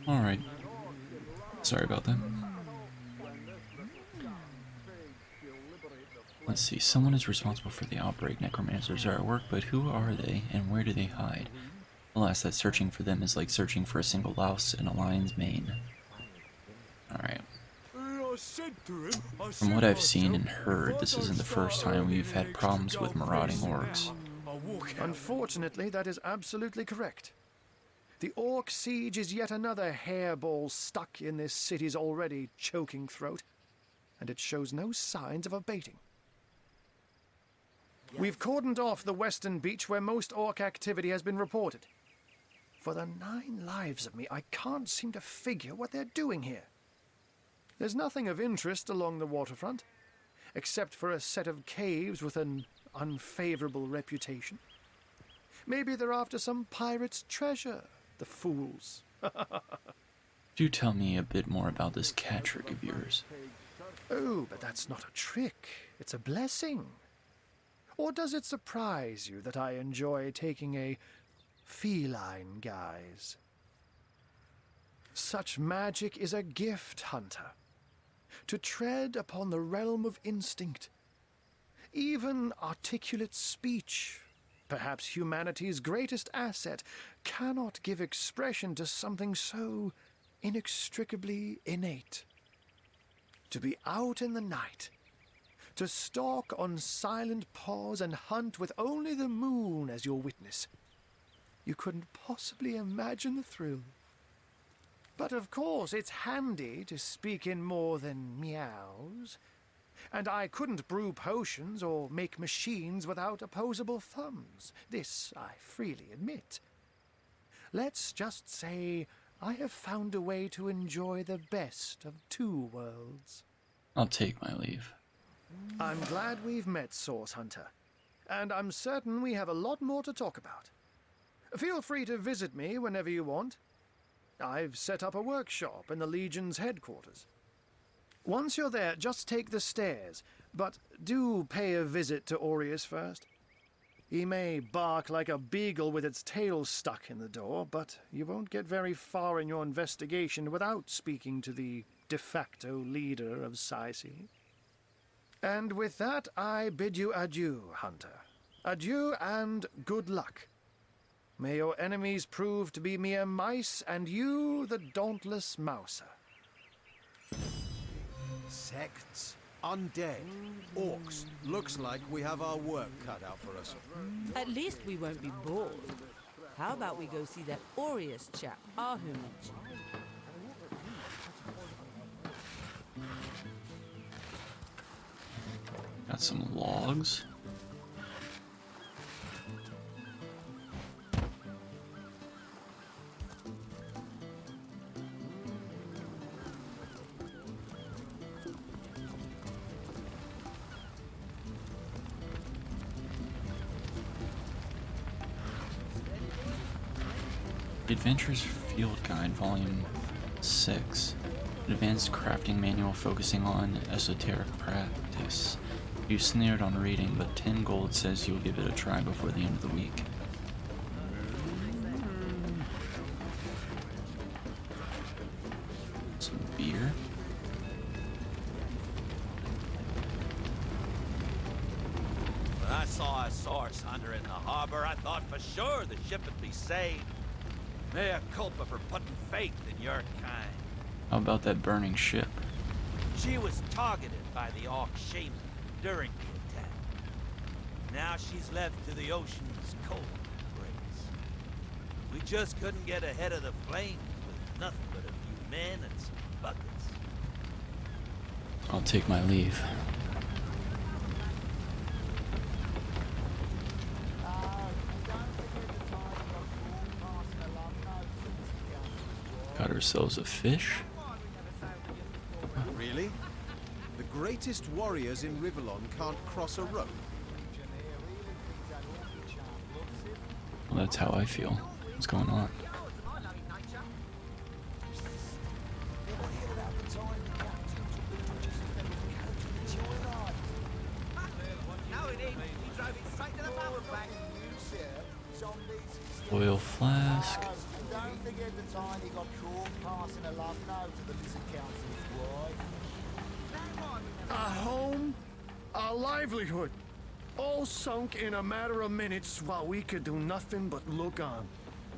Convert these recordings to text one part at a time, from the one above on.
Alright. Sorry about that. Let's see, someone is responsible for the outbreak. Necromancers are at work, but who are they and where do they hide? Alas, that searching for them is like searching for a single louse in a lion's mane. Alright. From what I've seen and heard, this isn't the first time we've had problems with marauding orcs. Unfortunately, that is absolutely correct. The orc siege is yet another hairball stuck in this city's already choking throat, and it shows no signs of abating. We've cordoned off the western beach where most orc activity has been reported. For the 9 lives of me, I can't seem to figure what they're doing here. There's nothing of interest along the waterfront, except for a set of caves with an unfavorable reputation. Maybe they're after some pirate's treasure, the fools. Do tell me a bit more about this cat trick of yours. Oh, but that's not a trick. It's a blessing. Or does it surprise you that I enjoy taking a feline guise? Such magic is a gift, Hunter. To tread upon the realm of instinct. Even articulate speech, perhaps humanity's greatest asset, cannot give expression to something so inextricably innate. To be out in the night, to stalk on silent paws and hunt with only the moon as your witness. You couldn't possibly imagine the thrill. But of course, it's handy to speak in more than meows. And I couldn't brew potions or make machines without opposable thumbs. This I freely admit. Let's just say I have found a way to enjoy the best of 2 worlds. I'll take my leave. I'm glad we've met, Source Hunter. And I'm certain we have a lot more to talk about. Feel free to visit me whenever you want. I've set up a workshop in the Legion's headquarters. Once you're there, just take the stairs, but do pay a visit to Aureus first. He may bark like a beagle with its tail stuck in the door, but you won't get very far in your investigation without speaking to the de facto leader of Psyche. And with that, I bid you adieu, Hunter. Adieu and good luck. May your enemies prove to be mere mice, and you the dauntless mouser. Sects, undead, orcs. Looks like we have our work cut out for us. At least we won't be bored. How about we go see that Aureus chap Ahu mentioned? Got some logs. The Adventurer's Field Guide, Volume 6. An advanced crafting manual focusing on esoteric practice. You snared on reading, but 10 gold says you'll give it a try before the end of the week. Some beer. When I saw a source hunter in the harbor, I thought for sure the ship would be saved. Mea culpa for putting faith in your kind. How about that burning ship? She was targeted by the Orc shaman during the attack. Now she's left to the ocean's cold embrace. We just couldn't get ahead of the flames with nothing but a few men and some buckets. I'll take my leave. Got ourselves a fish. Really? The greatest warriors in Rivellon can't cross a rope. Well, that's how I feel. What's going on? Oil flask. forget the time he got caught passing a love note to the Lizard Council's wife. Our home, our livelihood, all sunk in a matter of minutes while we could do nothing but look on.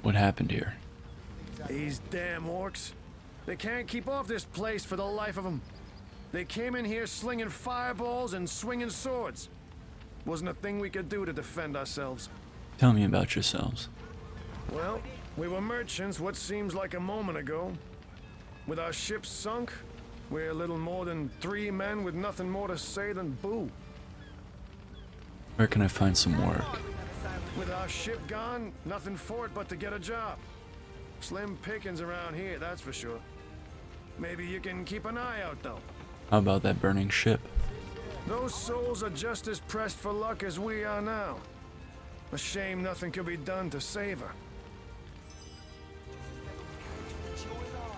What happened here? These damn orcs. They can't keep off this place for the life of them. They came in here slinging fireballs and swinging swords. Wasn't a thing we could do to defend ourselves. Tell me about yourselves. Well, we were merchants what seems like a moment ago. With our ship sunk, we're little more than 3 men with nothing more to say than boo. Where can I find some work? With our ship gone, nothing for it but to get a job. Slim pickings around here, that's for sure. Maybe you can keep an eye out, though. How about that burning ship? Those souls are just as pressed for luck as we are now. A shame nothing could be done to save her.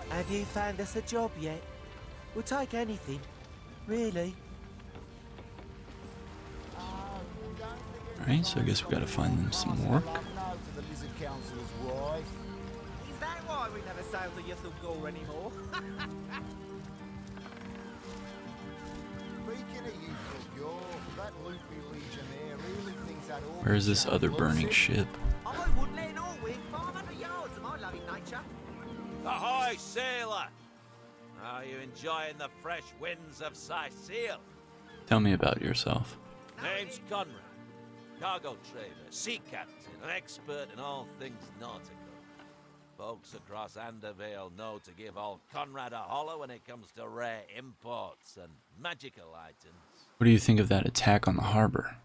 Have you found us a job yet? We'll take anything, really. Alright, so I guess we gotta find them some work. Love note to the Lizard Council's wife. Is that why we never sail the Yuthel anymore? Speaking of you, Gore, that loopy legionnaire really thinks that all Where is this other burning ship? I wouldn't let an Orwig 500 yards of my loving nature. Ahoy, sailor! Are you enjoying the fresh winds of Sicil? Tell me about yourself. Name's Conrad. Cargo trader, sea captain, an expert in all things nautical. Folks across Andervale know to give old Conrad a holler when it comes to rare imports and magical items. What do you think of that attack on the harbor?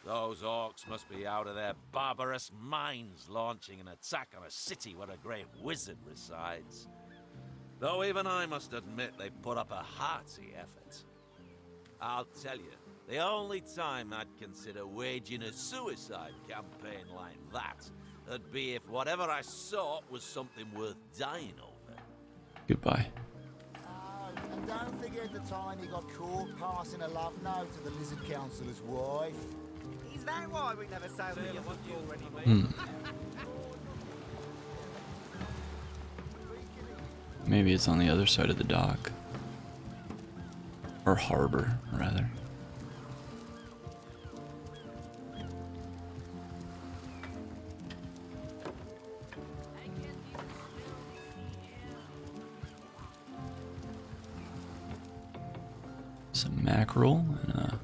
Those orcs must be out of their barbarous minds launching an attack on a city where a great wizard resides. Though even I must admit they put up a hearty effort. I'll tell you, the only time I'd consider waging a suicide campaign like that would be if whatever I sought was something worth dying over. Goodbye. And don't forget the time he got caught passing a love note to the Lizard Council's wife. Is that why we never sail the Yuthel anymore? Maybe it's on the other side of the dock. Or harbor, rather. Some mackerel and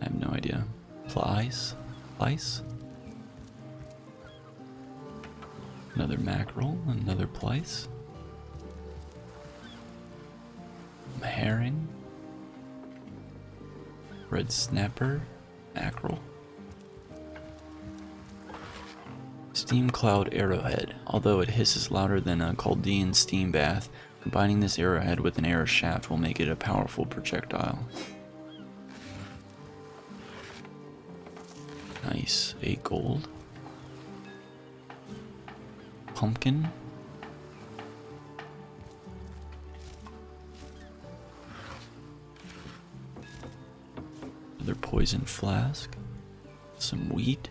I have no idea. Plice? Another mackerel, another plice. A herring. Red snapper, mackerel. Steam cloud arrowhead. Although it hisses louder than a Chaldean steam bath, combining this arrowhead with an arrow shaft will make it a powerful projectile. Nice. 8 gold. Pumpkin. Another poison flask. Some wheat.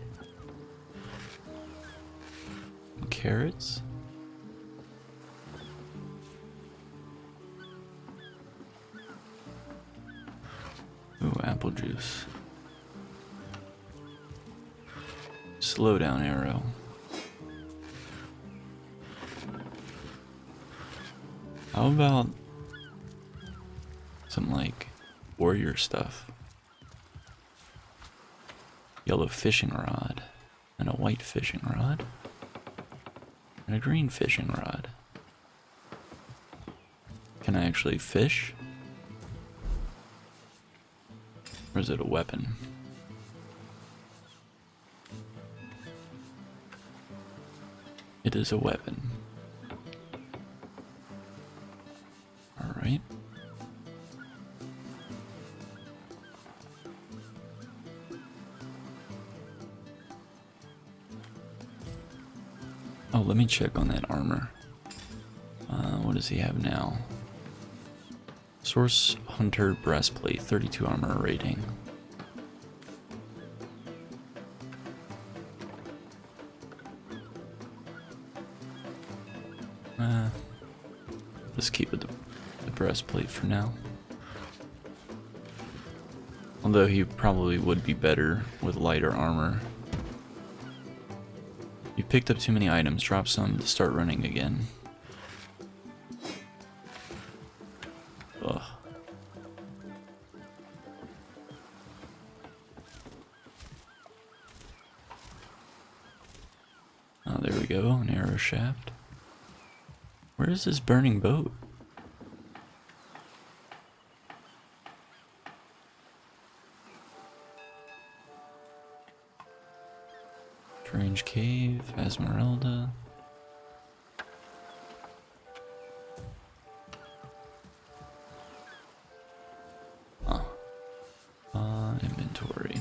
Some carrots. Ooh, apple juice. Slow down arrow. How about some like warrior stuff? Yellow fishing rod and a white fishing rod and a green fishing rod. Can I actually fish? Or is it a weapon? It is a weapon. Alright. Oh, let me check on that armor. What does he have now? Source Hunter Breastplate, 32 armor rating. Just keep with the breastplate for now. Although he probably would be better with lighter armor. You picked up too many items. Drop some to start running again. Ugh. Oh, there we go. An arrow shaft. Where is this burning boat? Strange cave, Esmeralda. Inventory.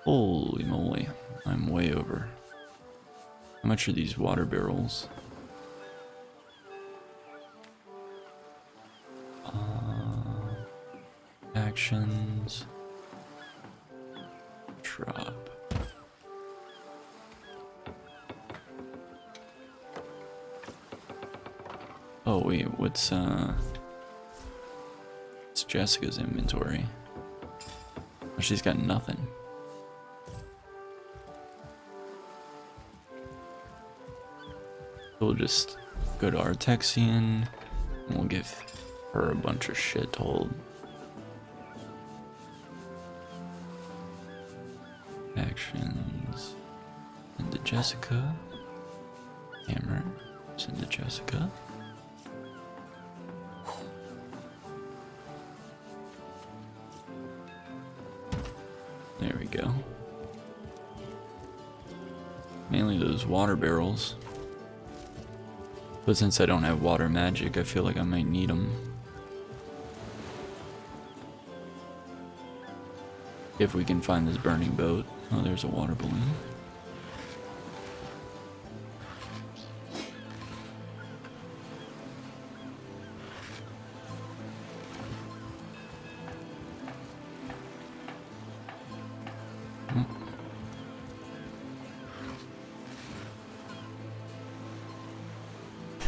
Holy moly, I'm way over. How much are these water barrels? Actions. Drop. Oh wait, what's Jessica's inventory? Oh, she's got nothing. We'll just go to Artexian and we'll give her a bunch of shit told. Actions. Send to Jessica. Hammer. Send to Jessica. There we go. Mainly those water barrels. But since I don't have water magic, I feel like I might need them. If we can find this burning boat. Oh, there's a water balloon.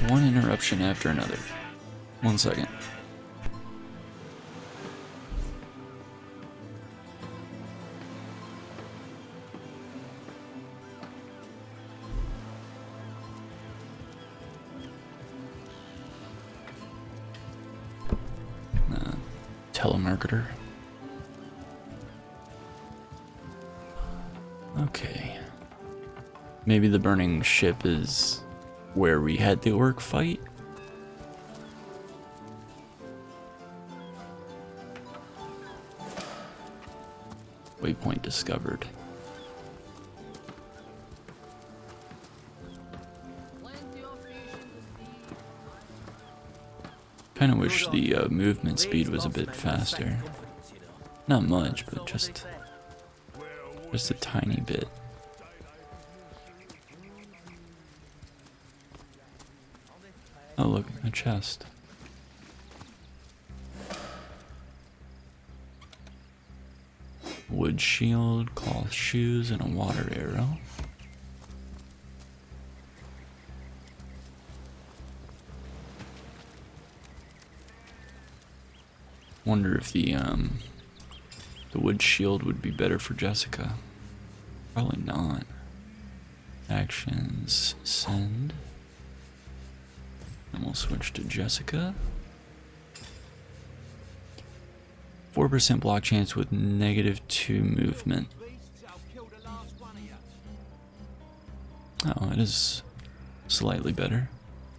One interruption after another. 1 second. Telemarketer. Okay. Maybe the burning ship is where we had the orc fight? Waypoint discovered. Kinda wish the movement speed was a bit faster. Not much, but just a tiny bit. Oh look, a chest. Wood shield, cloth shoes, and a water arrow. Wonder if the wood shield would be better for Jessica. Probably not. Actions, send. And we'll switch to Jessica. 4% block chance with -2 movement. Oh, it is slightly better.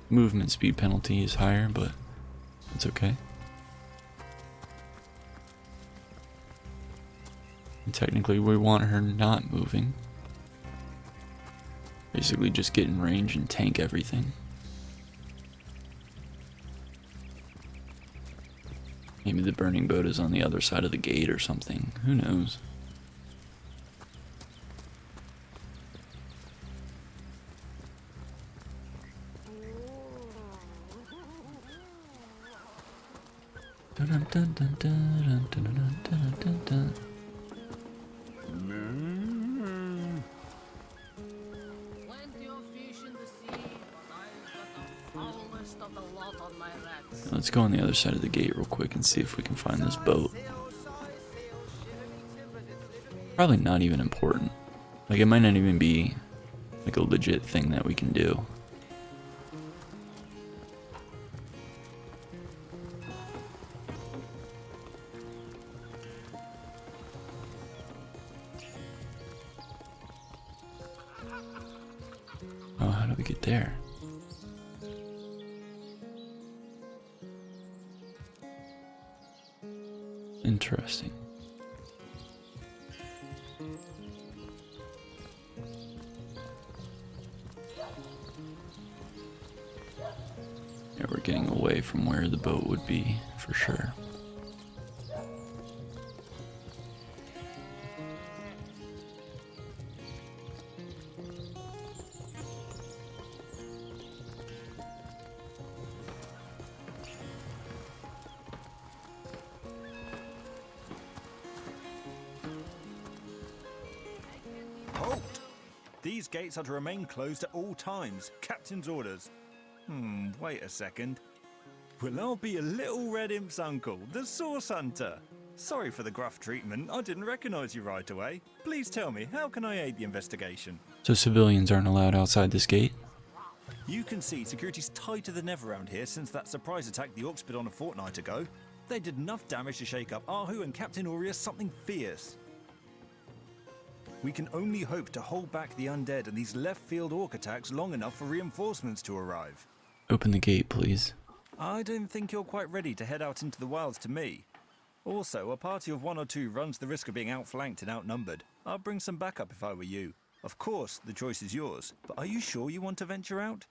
Movement speed penalty is higher, but it's okay. And technically, we want her not moving. Basically, just get in range and tank everything. Maybe the burning boat is on the other side of the gate or something. Who knows? Dun dun dun dun dun dun dun dun dun dun. Let's go on the other side of the gate real quick and see if we can find this boat. Probably not even important. Like, it might not even be like a legit thing that we can do. Oh, how do we get there? Interesting. Yeah, we're getting away from where the boat would be, for sure. Halt! These gates are to remain closed at all times. Captain's orders. Wait a second. Well, I'll be a little red imp's uncle, the Source Hunter. Sorry for the gruff treatment. I didn't recognize you right away. Please tell me, how can I aid the investigation? So civilians aren't allowed outside this gate? You can see security's tighter than ever around here since that surprise attack the Orcs put on a fortnight ago. They did enough damage to shake up Ahu and Captain Aureus something fierce. We can only hope to hold back the undead and these left-field Orc attacks long enough for reinforcements to arrive. Open the gate, please. I don't think you're quite ready to head out into the wilds to me. Also, a party of 1 or 2 runs the risk of being outflanked and outnumbered. I'll bring some backup if I were you. Of course, the choice is yours, but are you sure you want to venture out?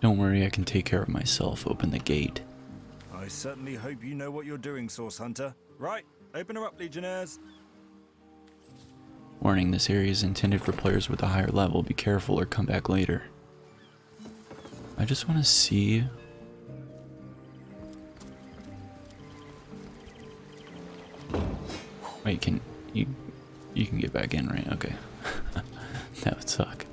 Don't worry, I can take care of myself. Open the gate. I certainly hope you know what you're doing, Source Hunter. Right, open her up, Legionnaires. Warning, this area is intended for players with a higher level. Be careful or come back later. I just want to see... Wait, can you can get back in, right? Okay. That would suck.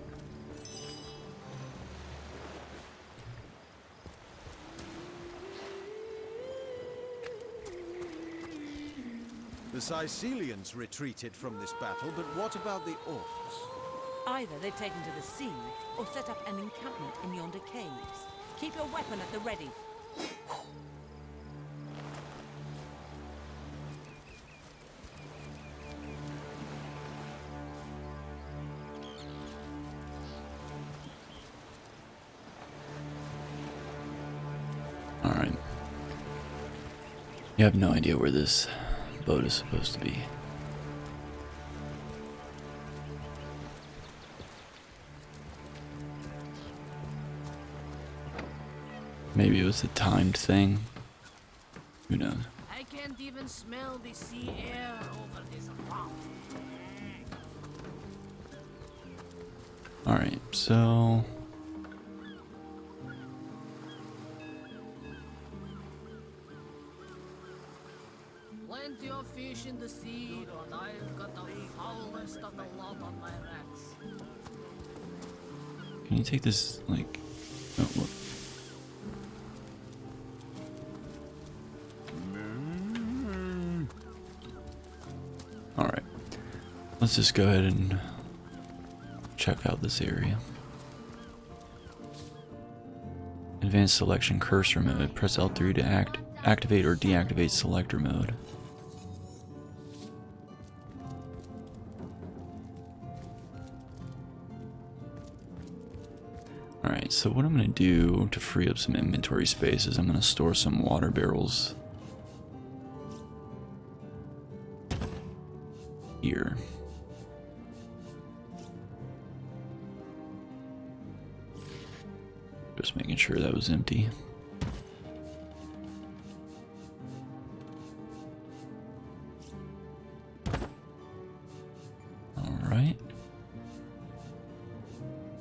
The Sicilians retreated from this battle, but what about the Orcs? Either they've taken to the sea or set up an encampment in yonder caves. Keep your weapon at the ready. Alright. You have no idea where this boat is supposed to be. Maybe it was a timed thing. Who knows? I can't even smell the sea air over this rock. Alright, so... Plenty of fish in the sea, but I've got the foulest of the lot on my racks. Can you take this, like... Oh, look. Alright. Let's just go ahead and check out this area. Advanced selection cursor mode. Press L3 to activate or deactivate selector mode. Alright, so what I'm going to do to free up some inventory space is I'm going to store some water barrels here. Just making sure that was empty. Alright.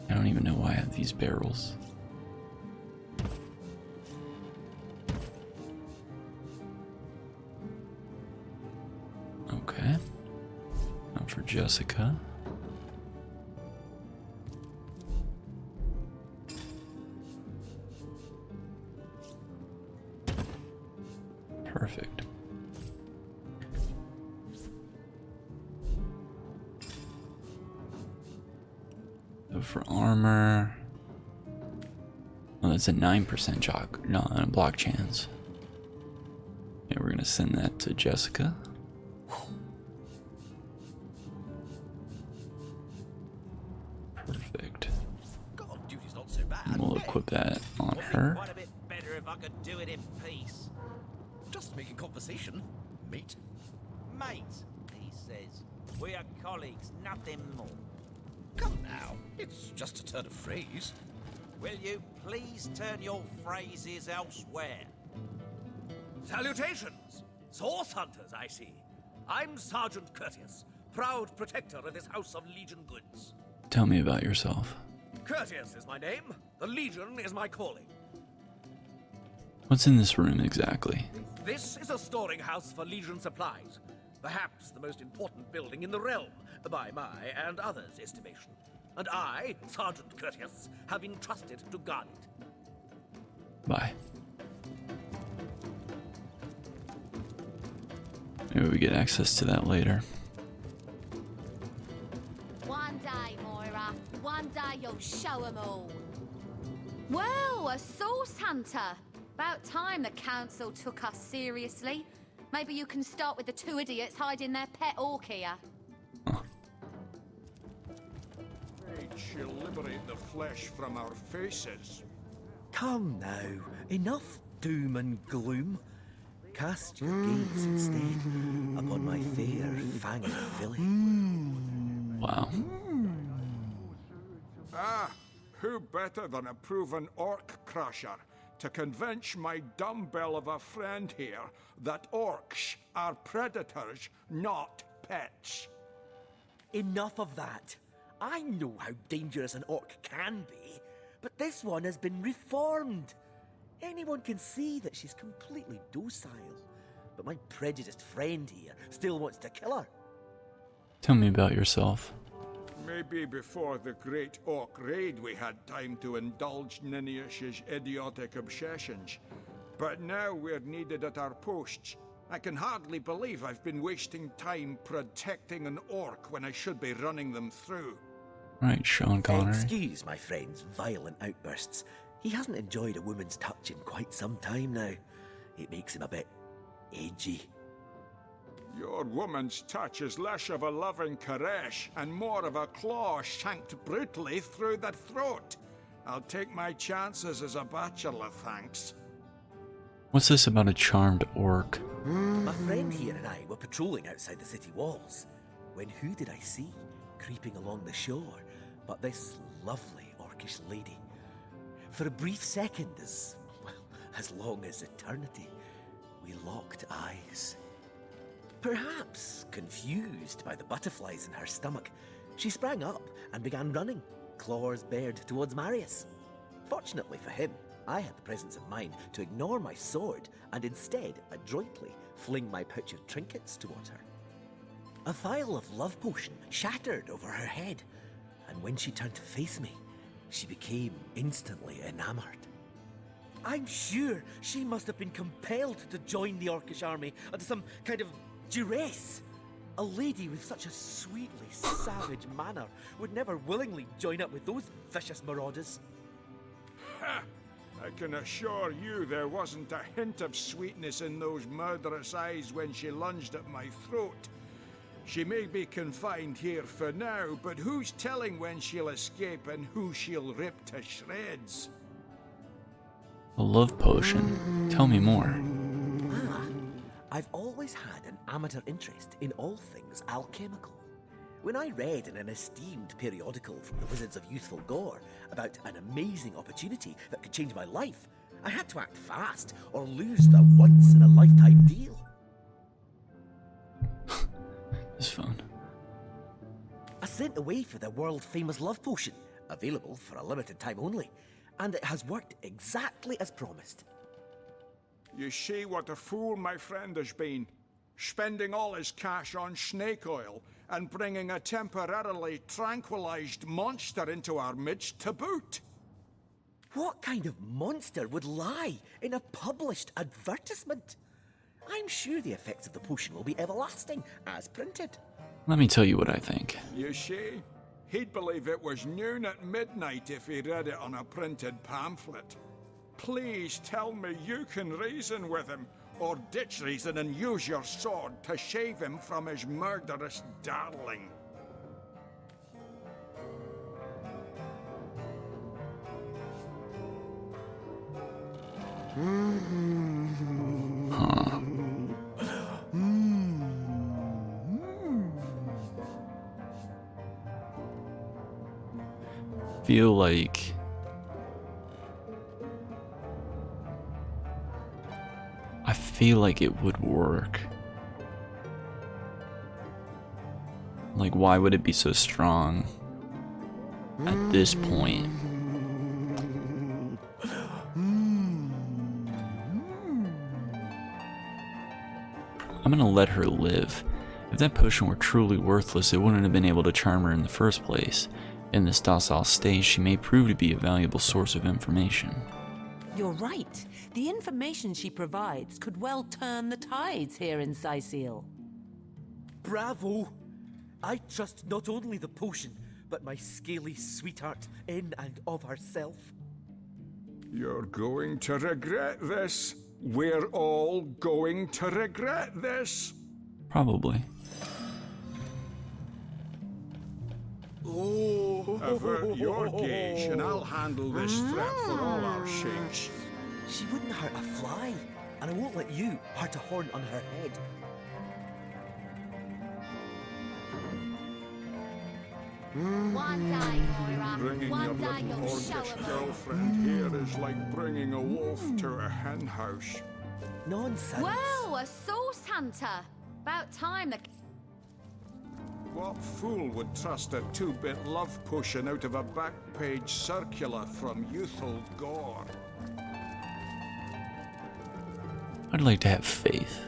I don't even know why I have these barrels. Okay. Now for Jessica. Perfect. So for armor, oh, that's a 9% block chance. Yeah, we're gonna send that to Jessica. Perfect. God, duty's not so bad. And we'll equip that on her. Quite a bit better if I could do it in peace. Just making conversation, mate. Mate, he says. We are colleagues, nothing more. Come now, it's just a turn of phrase. Will you please turn your phrases elsewhere? Salutations! Source hunters, I see. I'm Sergeant Curtius, proud protector of this house of Legion goods. Tell me about yourself. Curtius is my name. The Legion is my calling. What's in this room exactly? This is a storing house for Legion supplies. Perhaps the most important building in the realm, by my and others' estimation. And I, Sergeant Curtius, have been trusted to guard it. Bye. Maybe we get access to that later. One day, Moira. One day you'll show 'em all. Well, a source hunter. About time the council took us seriously. Maybe you can start with the two idiots hiding their pet orc here. She'll liberate the flesh from our faces. Come now, enough doom and gloom. Cast your gaze instead upon my fair fanged filly. Wow. Ah, who better than a proven orc crusher to convince my dumbbell of a friend here that orcs are predators, not pets? Enough of that. I know how dangerous an orc can be, but this one has been reformed. Anyone can see that she's completely docile, but my prejudiced friend here still wants to kill her. Tell me about yourself. Maybe before the great orc raid we had time to indulge Ninius's idiotic obsessions. But now we're needed at our posts. I can hardly believe I've been wasting time protecting an orc when I should be running them through. Right, Sean Connery. Excuse my friend's violent outbursts. He hasn't enjoyed a woman's touch in quite some time now. It makes him a bit edgy. Your woman's touch is less of a loving caress and more of a claw shanked brutally through the throat. I'll take my chances as a bachelor, thanks. What's this about a charmed orc? My friend here and I were patrolling outside the city walls, when who did I see creeping along the shore but this lovely orcish lady? For a brief second, as long as eternity, we locked eyes. Perhaps confused by the butterflies in her stomach, she sprang up and began running, claws bared towards Marius. Fortunately for him, I had the presence of mind to ignore my sword and instead adroitly fling my pouch of trinkets towards her. A vial of love potion shattered over her head, and when she turned to face me, she became instantly enamored. I'm sure she must have been compelled to join the Orcish army under some kind of duress. A lady with such a sweetly savage manner would never willingly join up with those vicious marauders. Ha! I can assure you there wasn't a hint of sweetness in those murderous eyes when she lunged at my throat. She may be confined here for now, but who's telling when she'll escape and who she'll rip to shreds? A love potion. Tell me more. I've always had an amateur interest in all things alchemical. When I read in an esteemed periodical from the Wizards of Youthful Gore about an amazing opportunity that could change my life, I had to act fast or lose the once-in-a-lifetime deal. It's fun. I sent away for the world-famous love potion, available for a limited time only, and it has worked exactly as promised. You see what a fool my friend has been, spending all his cash on snake oil and bringing a temporarily tranquilized monster into our midst to boot. What kind of monster would lie in a published advertisement? I'm sure the effects of the potion will be everlasting, as printed. Let me tell you what I think. You see, he'd believe it was noon at midnight if he read it on a printed pamphlet. Please tell me you can reason with him, or ditch reason and use your sword to shave him from his murderous darling. Huh. Feel like I feel like it would work. Like, why would it be so strong at this point? I'm gonna let her live. If that potion were truly worthless, it wouldn't have been able to charm her in the first place. In this docile stage, she may prove to be a valuable source of information. You're right. The information she provides could well turn the tides here in Sicil. Bravo! I trust not only the potion, but my scaly sweetheart in and of herself. You're going to regret this. We're all going to regret this. Probably. Avert your gaze, and I'll handle this threat for all our sakes. She wouldn't hurt a fly, and I won't let you hurt a horn on her head. One day, Moira. Bringing One your day little you'll show orcish 'em all. girlfriend here is like bringing a wolf to a hen house. Nonsense. Well, a source hunter. About time the... What fool would trust a two-bit love potion out of a back-page circular from youthful gore? I'd like to have faith.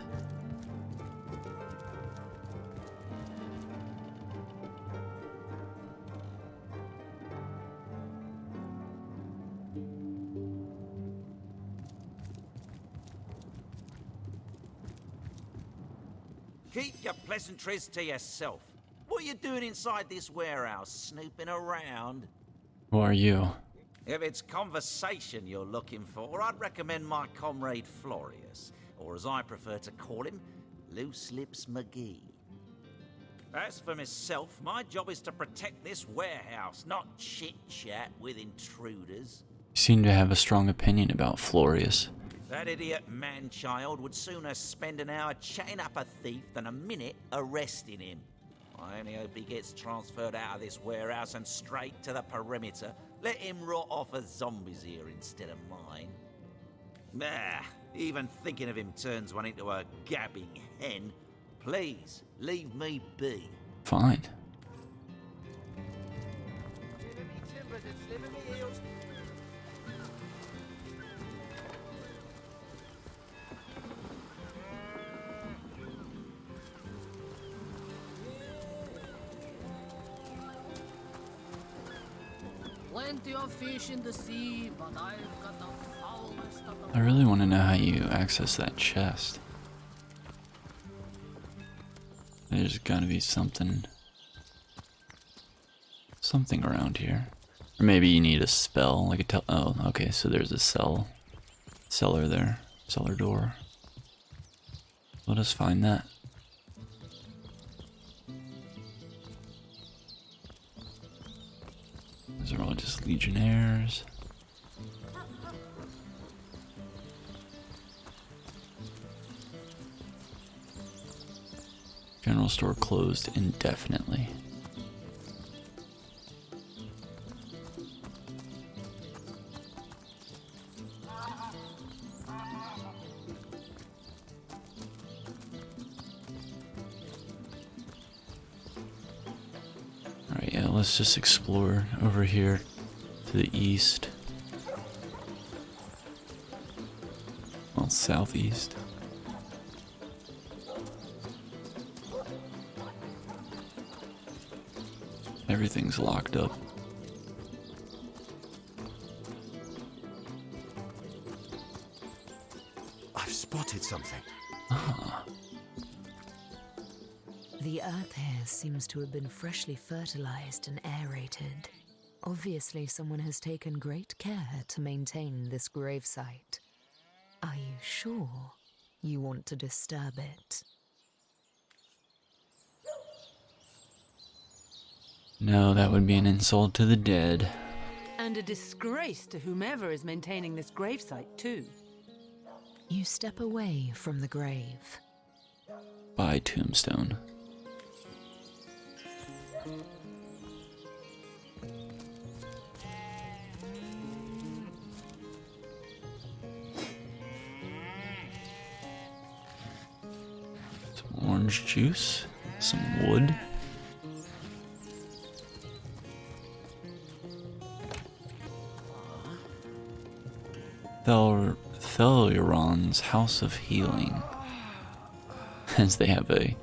Keep your pleasantries to yourself. What are you doing inside this warehouse, snooping around? Who are you? If it's conversation you're looking for, I'd recommend my comrade Florius, or as I prefer to call him, Loose Lips McGee. As for myself, my job is to protect this warehouse, not chit-chat with intruders. You seem to have a strong opinion about Florius. That idiot man-child would sooner spend an hour chatting up a thief than a minute arresting him. I only hope he gets transferred out of this warehouse and straight to the perimeter. Let him rot off as zombies here instead of mine. Ah, even thinking of him turns one into a gabbing hen. Please, leave me be. Fine. Plenty of fish in the sea, but I've got the foulest of the... I really want to know how you access that chest. There's gotta be something around here. Or maybe you need a spell, like a oh, okay, so there's a cellar there. Cellar door. Let us find that. Those are all just legionnaires. General store closed indefinitely. Alright, yeah, let's just explore over here to the east. Well, southeast. Everything's locked up. I've spotted something. Ah. The earth here seems to have been freshly fertilized and aerated. Obviously, someone has taken great care to maintain this gravesite. Are you sure you want to disturb it? No, that would be an insult to the dead. And a disgrace to whomever is maintaining this gravesite, too. You step away from the grave. By Tombstone. Some orange juice, some wood. Thelyron's House of Healing. As they have a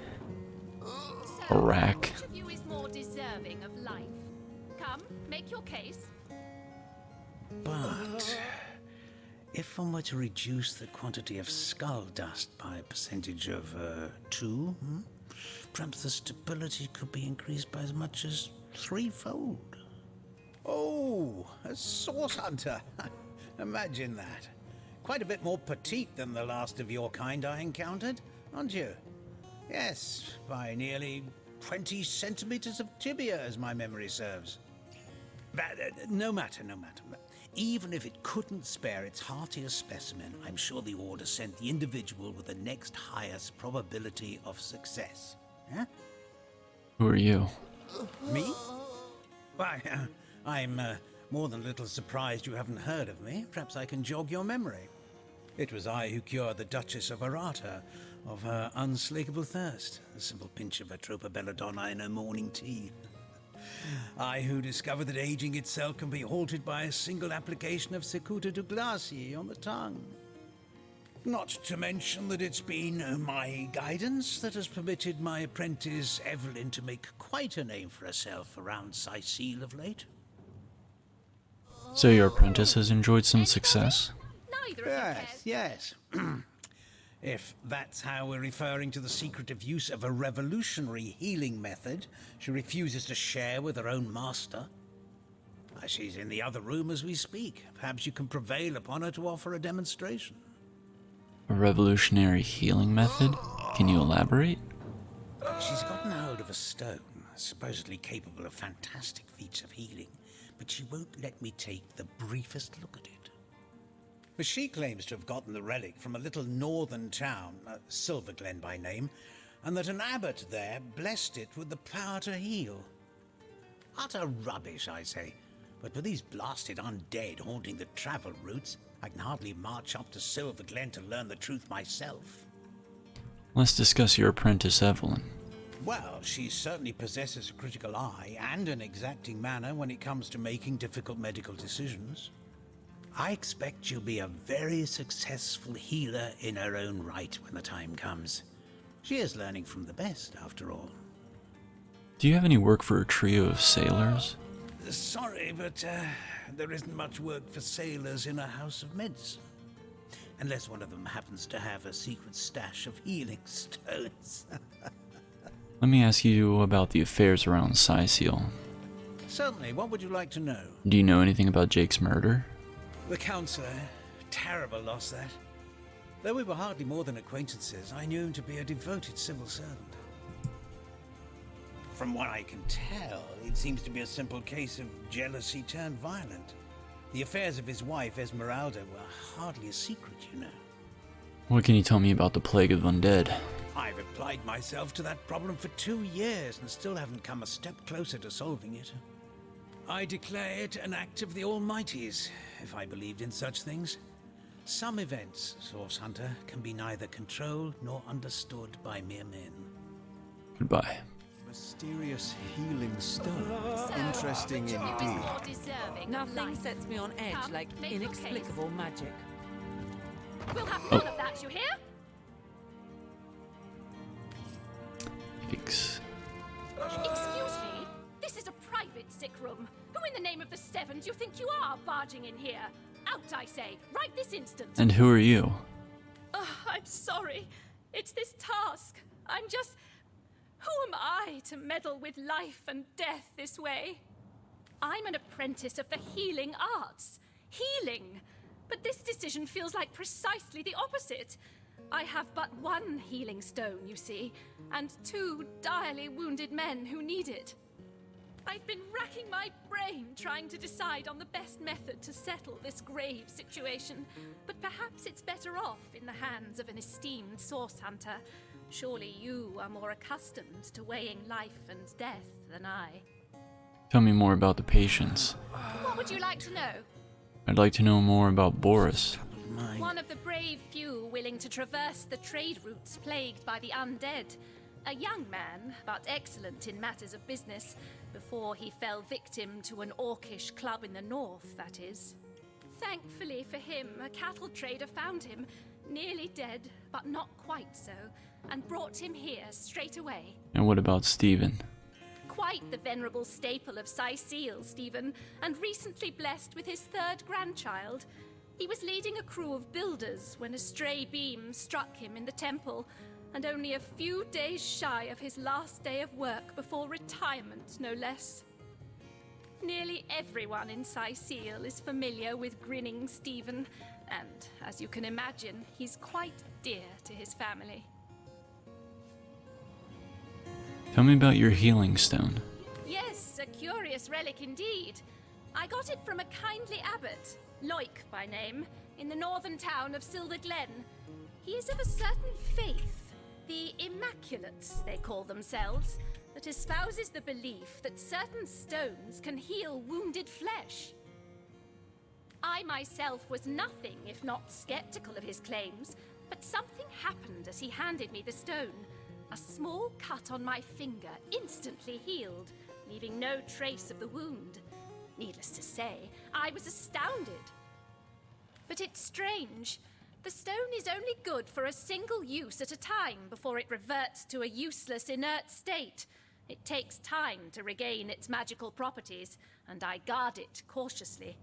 rack. Which of you is more deserving of life? Come, make your case. But if one were to reduce the quantity of skull dust by a percentage of 2, perhaps the stability could be increased by as much as 3-fold. Oh, a source hunter. Imagine that. Quite a bit more petite than the last of your kind I encountered, aren't you? Yes, by nearly 20 centimeters of tibia, as my memory serves. But no matter. Even if it couldn't spare its heartiest specimen, I'm sure the Order sent the individual with the next highest probability of success. Huh? Who are you? Me? Why, I'm more than a little surprised you haven't heard of me. Perhaps I can jog your memory. It was I who cured the Duchess of Arata of her unslakable thirst. A simple pinch of Atropa belladonna in her morning tea. I who discovered that aging itself can be halted by a single application of Cicuta Douglasii on the tongue. Not to mention that it's been my guidance that has permitted my apprentice Evelyn to make quite a name for herself around Sicile of late. So your apprentice has enjoyed some success? Yes. If that's how we're referring to the secretive use of a revolutionary healing method she refuses to share with her own master. She's in the other room as we speak. Perhaps you can prevail upon her to offer a demonstration. A revolutionary healing method? Can you elaborate? She's gotten hold of a stone, supposedly capable of fantastic feats of healing, but she won't let me take the briefest look at it. But she claims to have gotten the relic from a little northern town, Silverglen by name, and that an abbot there blessed it with the power to heal. Utter rubbish, I say. But with these blasted undead haunting the travel routes, I can hardly march up to Silverglen to learn the truth myself. Let's discuss your apprentice, Evelyn. Well, she certainly possesses a critical eye and an exacting manner when it comes to making difficult medical decisions. I expect she'll be a very successful healer in her own right when the time comes. She is learning from the best, after all. Do you have any work for a trio of sailors? Sorry, but there isn't much work for sailors in a house of medicine. Unless one of them happens to have a secret stash of healing stones. Let me ask you about the affairs around Sicile. Certainly, what would you like to know? Do you know anything about Jake's murder? The Counselor, terrible loss that. Though we were hardly more than acquaintances, I knew him to be a devoted civil servant. From what I can tell, it seems to be a simple case of jealousy turned violent. The affairs of his wife, Esmeralda, were hardly a secret, you know. What can you tell me about the plague of undead? I've applied myself to that problem for 2 years and still haven't come a step closer to solving it. I declare it an act of the Almighty's, if I believed in such things. Some events, Source Hunter, can be neither controlled nor understood by mere men. Goodbye. Mysterious healing stone. Interesting indeed. Nothing sets me on edge like inexplicable magic. We'll have none of that, you hear? Yikes. Excuse me? This is a private sick room. Who in the name of the Seven do you think you are barging in here? Out, I say, right this instant. And who are you? Oh, I'm sorry. It's this task. I'm just... Who am I to meddle with life and death this way? I'm an apprentice of the healing arts. Healing! But this decision feels like precisely the opposite. I have but one healing stone, you see, and 2 direly wounded men who need it. I've been racking my brain trying to decide on the best method to settle this grave situation, but perhaps it's better off in the hands of an esteemed source hunter. Surely you are more accustomed to weighing life and death than I. Tell me more about the patients. What would you like to know? I'd like to know more about Boris. One of the brave few willing to traverse the trade routes plagued by the undead. A young man, but excellent in matters of business, before he fell victim to an orcish club in the north, that is. Thankfully for him, a cattle trader found him, nearly dead, but not quite so, and brought him here straight away. And what about Stephen? Quite the venerable staple of Sicile, Stephen, and recently blessed with his 3rd grandchild. He was leading a crew of builders when a stray beam struck him in the temple, and only a few days shy of his last day of work before retirement, no less. Nearly everyone in Sicile is familiar with grinning Stephen, and, as you can imagine, he's quite dear to his family. Tell me about your healing stone. Yes, a curious relic indeed. I got it from a kindly abbot, Loic by name, in the northern town of Silver Glen. He is of a certain faith, the Immaculates, they call themselves, that espouses the belief that certain stones can heal wounded flesh. I myself was nothing if not skeptical of his claims, but something happened as he handed me the stone. A small cut on my finger instantly healed, leaving no trace of the wound. Needless to say, I was astounded. But it's strange. The stone is only good for a single use at a time before it reverts to a useless, inert state. It takes time to regain its magical properties, and I guard it cautiously.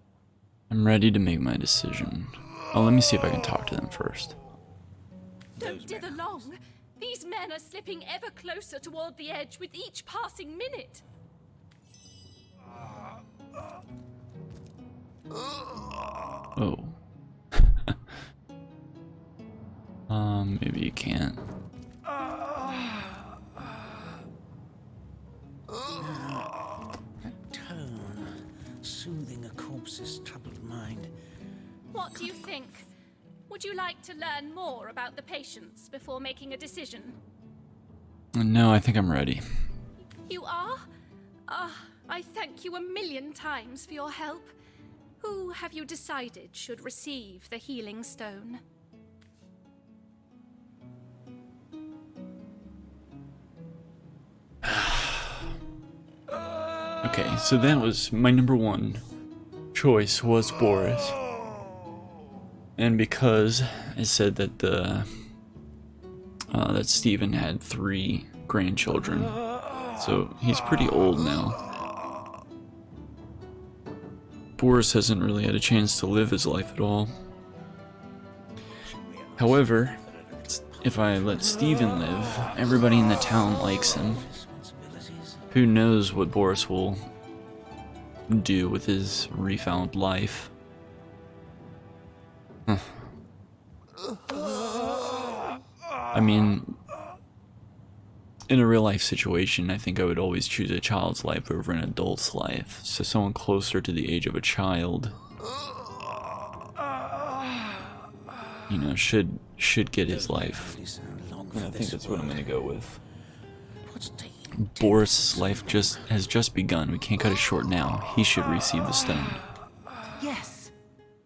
I'm ready to make my decision. Oh, let me see if I can talk to them first. Don't dither long. These men are slipping ever closer toward the edge with each passing minute. Oh. Maybe you can't. That tone, soothing a corpse's troubled mind. What do you think? Would you like to learn more about the patients before making a decision? No, I think I'm ready. You are? I thank you a million times for your help. Who have you decided should receive the healing stone? Okay, so that was my number 1 choice was Boris. And because I said that that Stephen had 3 grandchildren, so he's pretty old now. Boris hasn't really had a chance to live his life at all. However, if I let Stephen live, everybody in the town likes him. Who knows what Boris will do with his refound life? I mean, in a real life situation, I think I would always choose a child's life over an adult's life. So someone closer to the age of a child, you know, should get his life. And I think that's what I'm gonna go with. Boris' life has just begun. We can't cut it short now. He should receive the stone. Yes.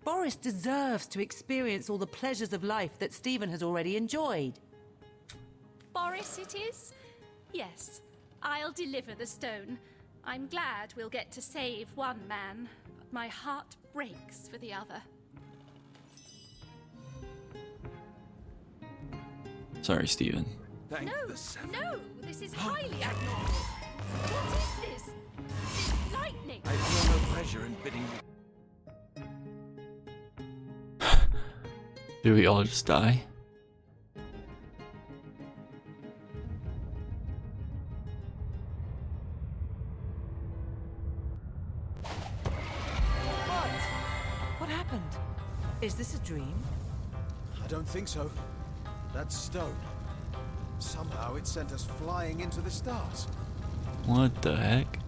Boris deserves to experience all the pleasures of life that Stephen has already enjoyed. Boris it is? Yes. I'll deliver the stone. I'm glad we'll get to save one man, but my heart breaks for the other. Sorry, Stephen. No, this is highly abnormal. What is this? This lightning. I feel no pleasure in bidding you. Do we all just die? What happened? Is this a dream? I don't think so. That stone. Somehow it sent us flying into the stars. What the heck?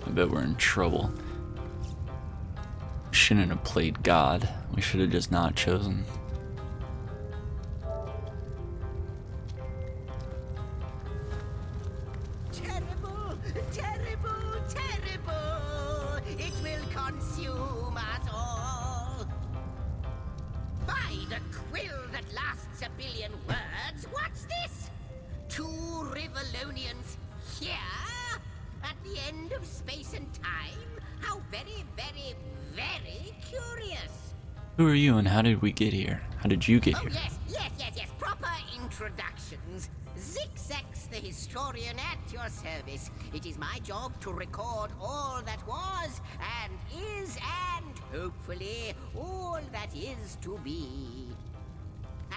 I bet we're in trouble. Shouldn't have played God. We should have just not chosen. Terrible, terrible, terrible! It will consume us all. By the quill that lasts a billion words, what's this? 2 Rivalonians here? At the end of space and time? How very, very, very curious. Who are you and how did we get here? How did you get here? Yes. Proper introductions. Zixex, the historian at your service. It is my job to record all that was, and is, and hopefully all that is to be.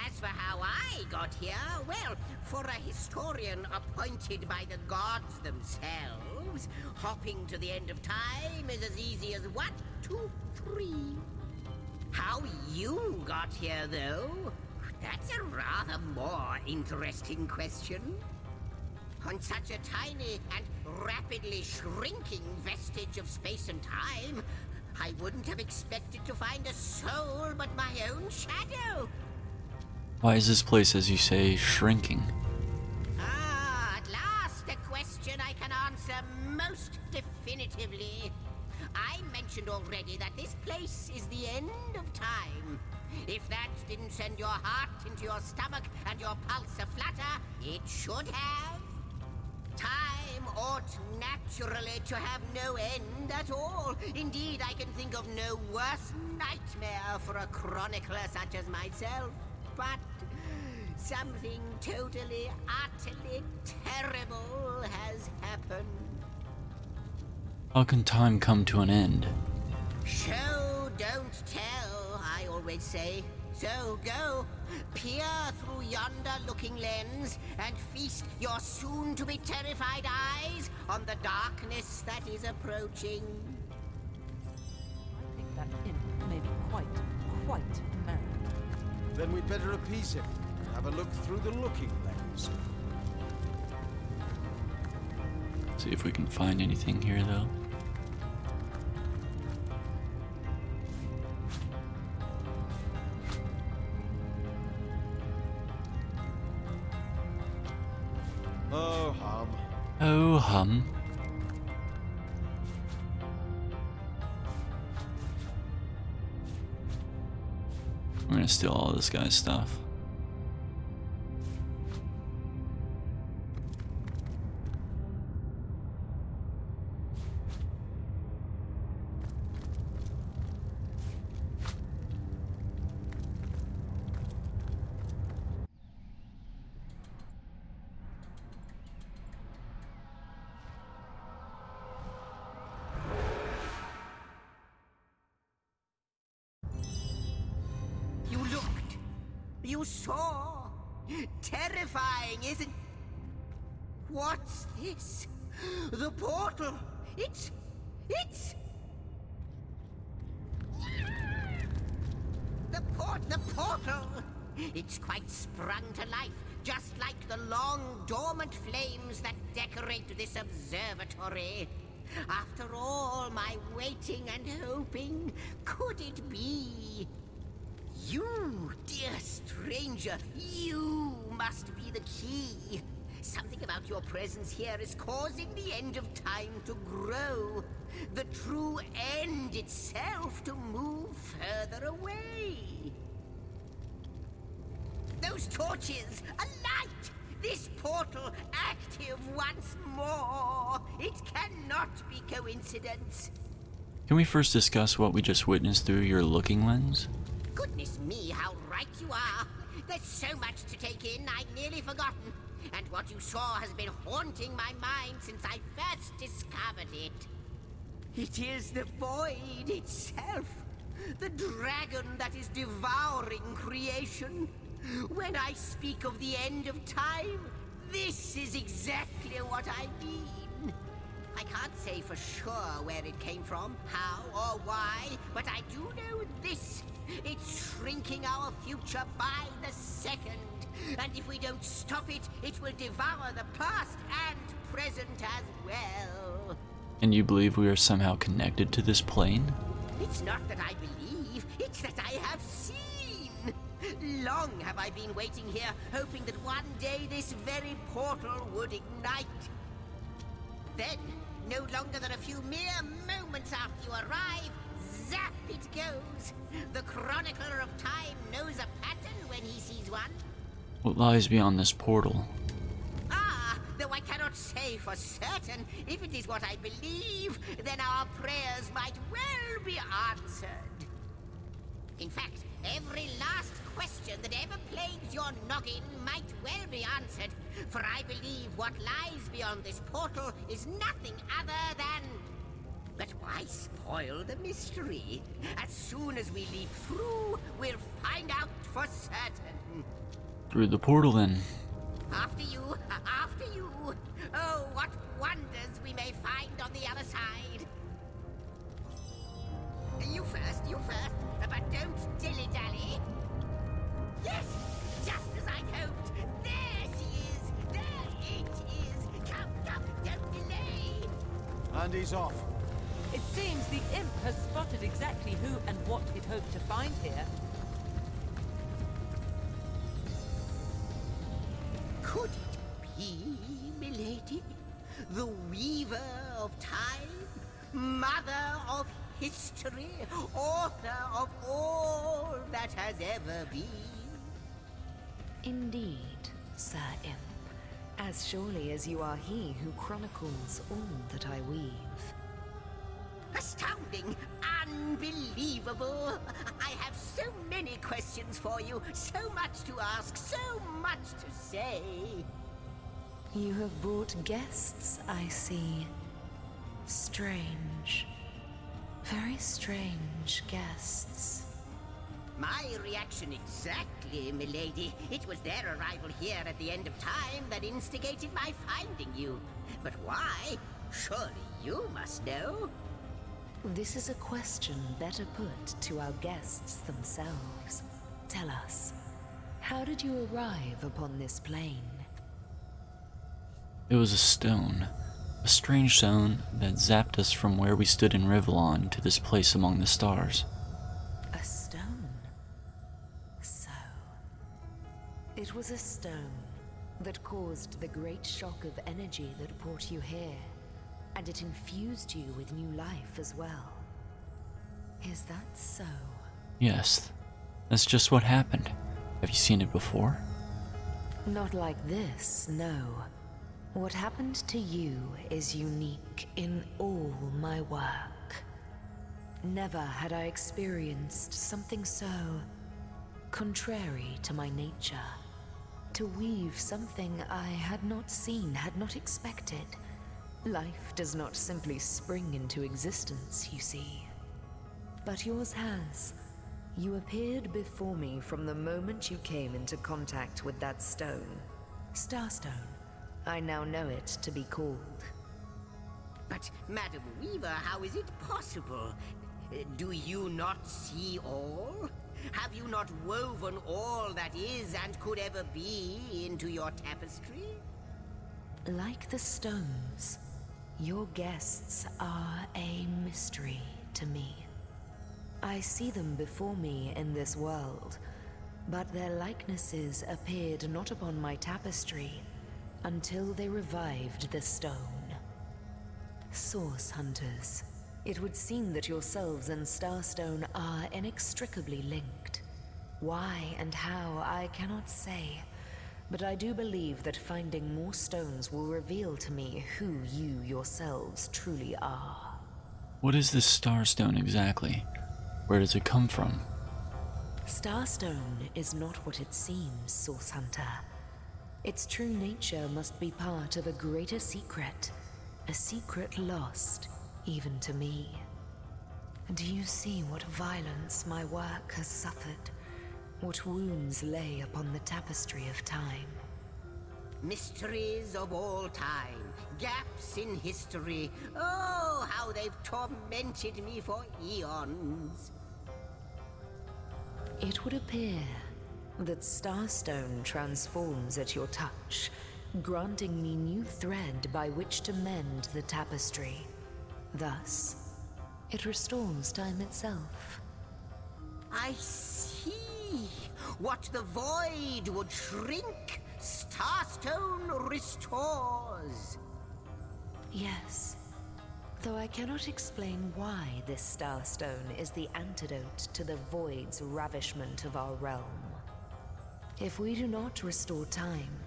As for how I got here, well, for a historian appointed by the gods themselves, hopping to the end of time is as easy as 1, 2, 3. How you got here, though, that's a rather more interesting question. On such a tiny and rapidly shrinking vestige of space and time, I wouldn't have expected to find a soul but my own shadow. Why is this place, as you say, shrinking? At last a question I can answer most definitively. I mentioned already that this place is the end of time. If that didn't send your heart into your stomach and your pulse a-flutter, it should have. Time ought naturally to have no end at all. Indeed, I can think of no worse nightmare for a chronicler such as myself. But something totally, utterly terrible has happened. How can time come to an end? Show, don't tell, I always say. So go, peer through yonder looking lens, and feast your soon-to-be terrified eyes on the darkness that is approaching. I think that imp may be quite mad. Then we'd better appease him. Have a look through the looking lens. See if we can find anything here, though. Oh, hum. Oh, hum. We're gonna steal all this guy's stuff. You looked. You saw. Terrifying, isn't... What's this? The portal. It's... The portal. It's quite sprung to life, just like the long, dormant flames that decorate this observatory. After all my waiting and hoping, could it be? You, dear stranger, you must be the key. Something about your presence here is causing the end of time to grow. The true end itself to move further away. Those torches, a light! This portal active once more. It cannot be coincidence. Can we first discuss what we just witnessed through your looking lens? Goodness me, how right you are. There's so much to take in, I'd nearly forgotten. And what you saw has been haunting my mind since I first discovered it. It is the void itself. The dragon that is devouring creation. When I speak of the end of time, this is exactly what I mean. I can't say for sure where it came from, how or why, but I do know this. It's shrinking our future by the second. And if we don't stop it, it will devour the past and present as well. And you believe we are somehow connected to this plane? It's not that I believe, it's that I have seen. Long have I been waiting here, hoping that one day this very portal would ignite. Then, no longer than a few mere moments after you arrive, zap it goes. The chronicler of time knows a pattern when he sees one. What lies beyond this portal? Ah, though I cannot say for certain, if it is what I believe, then our prayers might well be answered. In fact, every last question that ever plagued your noggin might well be answered, for I believe what lies beyond this portal is nothing other than... But why spoil the mystery? As soon as we leap through, we'll find out for certain. Through the portal, then. After you, after you. Oh, what wonders we may find on the other side. You first, but don't dilly-dally. Yes, just as I hoped. There she is, there it is. Come, don't delay. And he's off. It seems the imp has spotted exactly who and what he'd hoped to find here. Could it be, milady? The weaver of time? Mother of history? Author of all that has ever been? Indeed, Sir Imp. As surely as you are he who chronicles all that I weave. Astounding! Unbelievable! I have so many questions for you, so much to ask, so much to say. You have brought guests, I see. Strange. Very strange guests. My reaction exactly, milady. It was their arrival here at the end of time that instigated my finding you. But why? Surely you must know. This is a question better put to our guests themselves. Tell us, how did you arrive upon this plane? It was a stone. A strange stone that zapped us from where we stood in Rivellon to this place among the stars. A stone? So... it was a stone that caused the great shock of energy that brought you here, and it infused you with new life as well. Is that so? Yes, that's just what happened. Have you seen it before? Not like this, no. What happened to you is unique in all my work. Never had I experienced something so contrary to my nature. To weave something I had not seen, had not expected. Life does not simply spring into existence, you see. But yours has. You appeared before me from the moment you came into contact with that stone. Starstone. I now know it to be called. But, Madam Weaver, how is it possible? Do you not see all? Have you not woven all that is and could ever be into your tapestry? Like the stones, your guests are a mystery to me. I see them before me in this world, but their likenesses appeared not upon my tapestry until they revived the stone. Source Hunters, it would seem that yourselves and Starstone are inextricably linked. Why and how, I cannot say, but I do believe that finding more stones will reveal to me who you yourselves truly are. What is this Starstone exactly? Where does it come from? Starstone is not what it seems, Source Hunter. Its true nature must be part of a greater secret, a secret lost even to me. Do you see what violence my work has suffered? What wounds lay upon the tapestry of time? Mysteries of all time, gaps in history. Oh, how they've tormented me for eons. It would appear that Starstone transforms at your touch, granting me new thread by which to mend the tapestry. Thus, it restores time itself. I see. What the void would shrink, Starstone restores. Yes, though I cannot explain why this Starstone is the antidote to the void's ravishment of our realm. If we do not restore time,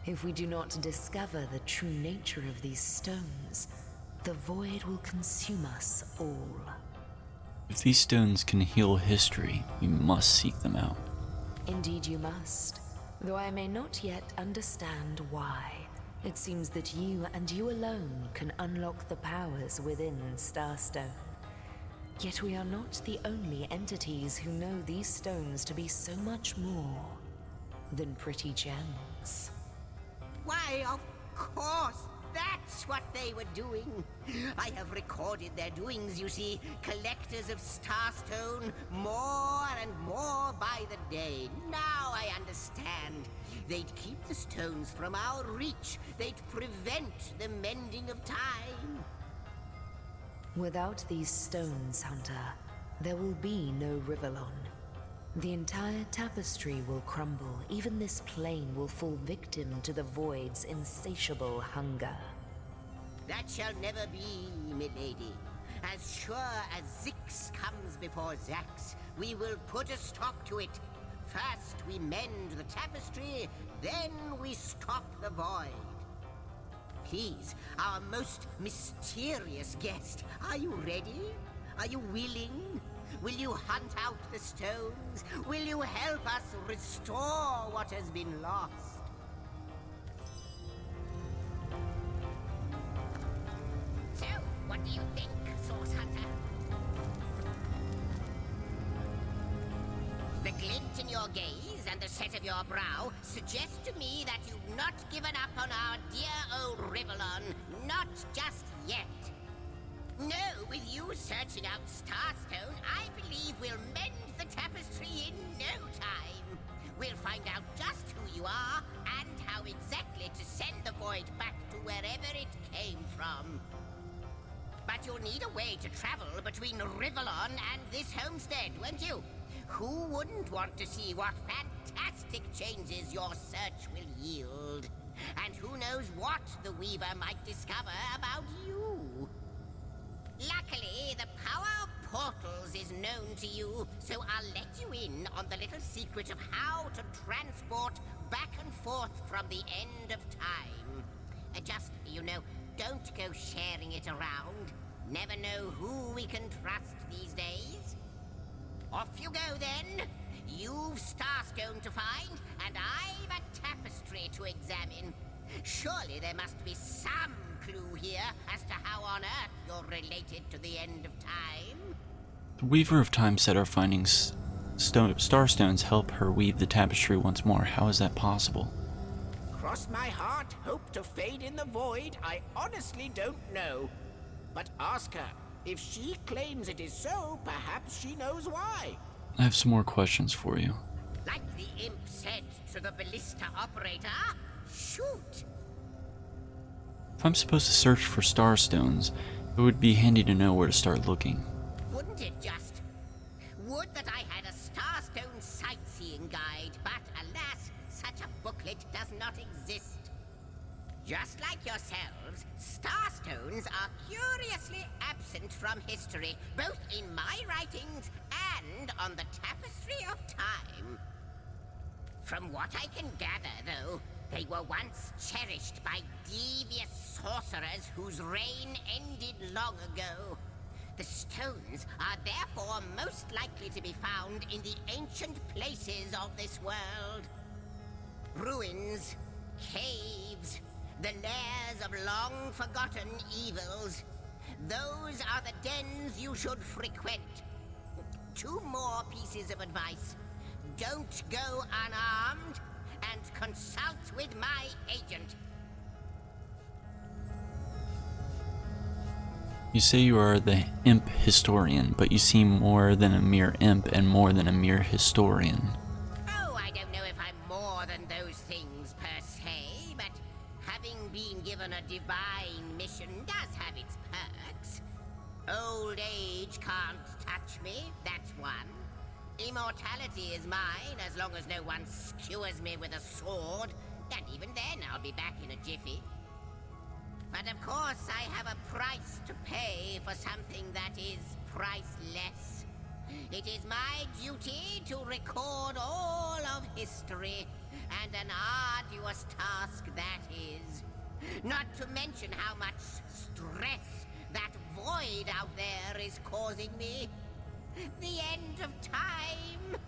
if we do not discover the true nature of these stones, the void will consume us all. If these stones can heal history, we must seek them out. Indeed you must, though I may not yet understand why. It seems that you and you alone can unlock the powers within Starstone. Yet we are not the only entities who know these stones to be so much more than pretty gems. Why, of course, that's what they were doing. I have recorded their doings, you see. Collectors of Starstone, more and more by the day. Now I understand. They'd keep the stones from our reach. They'd prevent the mending of time. Without these stones, Hunter, there will be no Rivellon. The entire tapestry will crumble. Even this plane will fall victim to the void's insatiable hunger. That shall never be, milady. As sure as Zix comes before Zax, we will put a stop to it. First we mend the tapestry, then we stop the void. Please, our most mysterious guest, are you ready? Are you willing? Will you hunt out the stones? Will you help us restore what has been lost? So, what do you think, Source Hunter? The glint in your gaze and the set of your brow suggest to me that you've not given up on our dear old Rivellon, not just yet. No, with you searching out Starstone, I believe we'll mend the tapestry in no time. We'll find out just who you are and how exactly to send the void back to wherever it came from. But you'll need a way to travel between Rivellon and this homestead, won't you? Who wouldn't want to see what fantastic changes your search will yield? And who knows what the Weaver might discover about you? Luckily, the power of portals is known to you, so I'll let you in on the little secret of how to transport back and forth from the end of time. Just, don't go sharing it around. Never know who we can trust these days. Off you go, then. You've Starstone to find, and I've a tapestry to examine. Surely there must be some clue here as to how on earth you're related to the end of time. The Weaver of Time said our findings Starstones help her weave the tapestry once more. How is that possible? Cross my heart, hope to fade in the void, I honestly don't know. But ask her. If she claims it is so, perhaps she knows why. I have some more questions for you. Like the imp said to the ballista operator, shoot! If I'm supposed to search for Starstones, it would be handy to know where to start looking. Wouldn't it just? Would that I had a Starstone sightseeing guide, but alas, such a booklet does not exist. Just like yourselves, Starstones are curiously absent from history, both in my writings and on the tapestry of time. From what I can gather, though, they were once cherished by devious sorcerers whose reign ended long ago. The stones are therefore most likely to be found in the ancient places of this world. Ruins, caves, the lairs of long-forgotten evils. Those are the dens you should frequent. 2 more pieces of advice. don't go unarmed, and consult with my agent. You say you are the imp historian, but you seem more than a mere imp and more than a mere historian. Oh, I don't know if I'm more than those things per se, but having been given a divine mission does have its perks. Old age can't touch me, that's one. Immortality is mine as long as no one skewers me with a sword, and even then I'll be back in a jiffy. But of course I have a price to pay for something that is priceless. It is my duty to record all of history, and an arduous task that is. Not to mention how much stress that void out there is causing me. The end of time.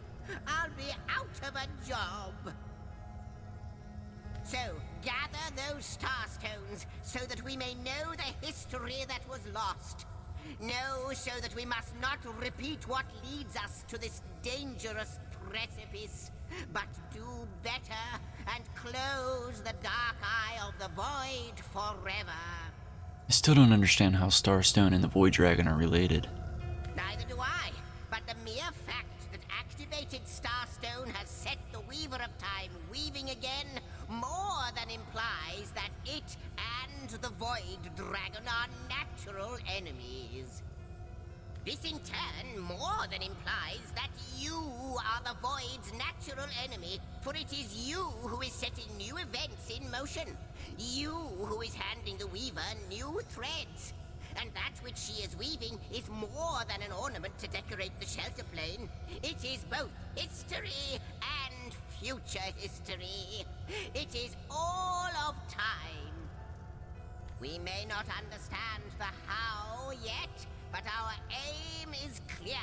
I'll be out of a job. So, gather those starstones so that we may know the history that was lost. Know so that we must not repeat what leads us to this dangerous precipice, but do better and close the dark eye of the void forever. I still don't understand how Starstone and the Void Dragon are related. Neither do I, but the mere fact that activated Starstone has set the Weaver of Time weaving again more than implies that it and the Void Dragon are natural enemies. This in turn more than implies that you are the Void's natural enemy, for it is you who is setting new events in motion. You who is handing the Weaver new threads. And that which she is weaving is more than an ornament to decorate the shelter plane. It is both history and future history. It is all of time. We may not understand the how yet, but our aim is clear.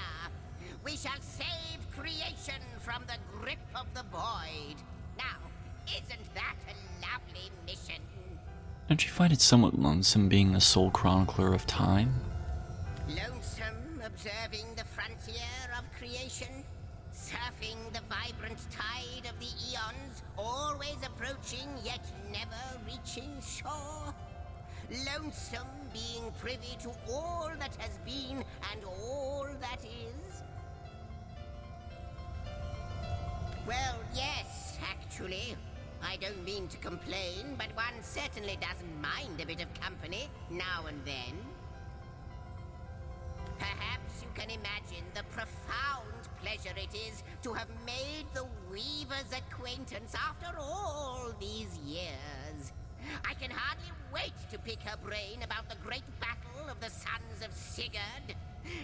We shall save creation from the grip of the void. Now, isn't that a lovely mission? Don't you find it somewhat lonesome being the sole chronicler of time? Lonesome observing the frontier of creation? Surfing the vibrant tide of the eons, always approaching yet never reaching shore? Lonesome being privy to all that has been and all that is? Well, yes, actually. I don't mean to complain, but one certainly doesn't mind a bit of company now and then. Perhaps you can imagine the profound pleasure it is to have made the Weaver's acquaintance after all these years. I can hardly wait to pick her brain about the great battle of the sons of Sigurd.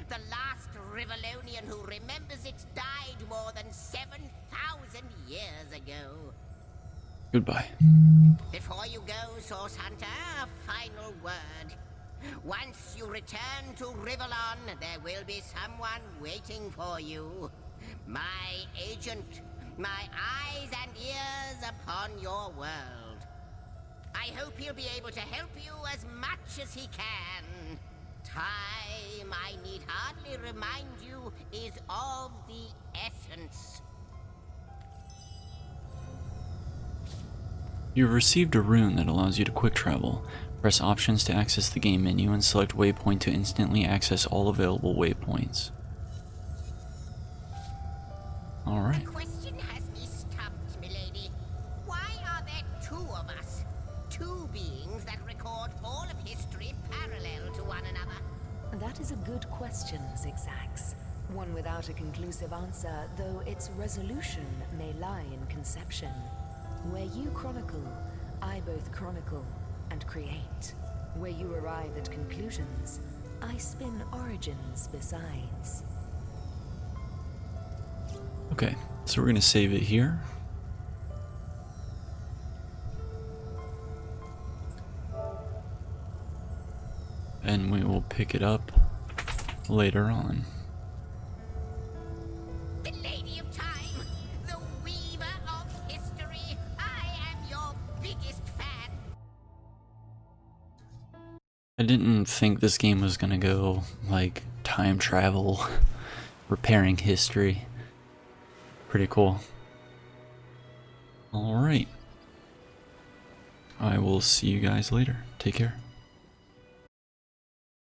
The last Rivalonian who remembers it died more than 7,000 years ago. Goodbye. Before you go, Source Hunter, a final word. Once you return to Rivalon, there will be someone waiting for you. My agent, my eyes and ears upon your world. I hope he'll be able to help you as much as he can. Time, I need hardly remind you, is of the essence. You've received a rune that allows you to quick travel. Press options to access the game menu and select waypoint to instantly access all available waypoints. Alright. The question has me stumped, milady. Why are there two of us? Two beings that record all of history parallel to one another? That is a good question, Zigzags. One without a conclusive answer, though its resolution may lie in conception. Where you chronicle, I both chronicle and create. Where you arrive at conclusions, I spin origins besides. Okay, so we're going to save it here. And we will pick it up later on. The Lady of Time, the Weaver of History. I am your biggest fan. I didn't think this game was going to go like time travel, repairing history. Pretty cool. Alright. I will see you guys later. Take care.